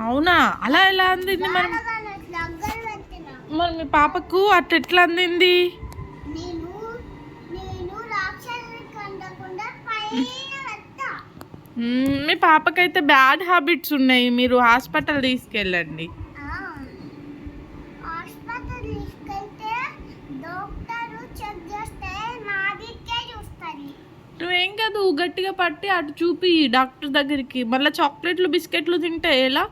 అవునా, అలా ఎలా అందింది మరి? మరి మీ పాపకు అట్ట ఎట్లా అందింది? మీ పాపకైతే బ్యాడ్ హ్యాబిట్స్ ఉన్నాయి, మీరు హాస్పిటల్ తీసుకెళ్ళండి. నువ్వేం కాదు, గట్టిగా పట్టి అటు చూపి డాక్టర్ దగ్గరికి. మళ్ళీ చాక్లెట్లు బిస్కెట్లు తింటే ఎలా?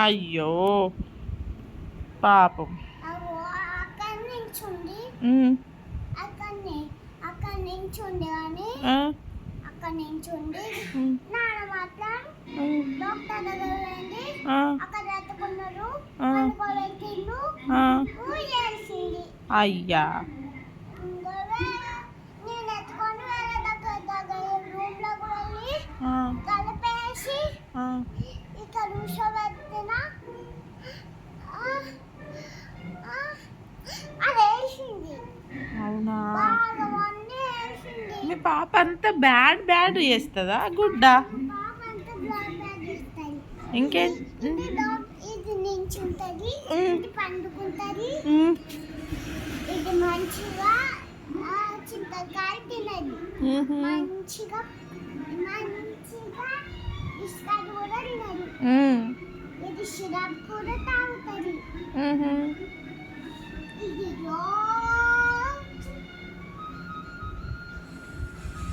అయ్యో పాపం. అక్కడ నించుండి నాన్న మాత్రం డాక్టర్ దగ్గర వెళ్ళి అక్కడ ఎత్తుకున్నారు, అయ్యా నేను ఎత్తుకొని వేరే దగ్గర రూమ్ లోకి వెళ్ళి కలిపేసి ఇక కూర్చోబెట్టిన అది వేసింది. అవునా, మీ పాప అంతా బ్యాడ్ చేస్తుందా గుడ్డా? ఇంకేం? ఇది నించుంటది, ఇది పండుకుంటది, ఇది మంచిగా చింతకాయ తినది, మంచిగా బిస్కెట్ కూడా తినది, ఇది సిరప్ కూడా తాగుతుంది. ఇది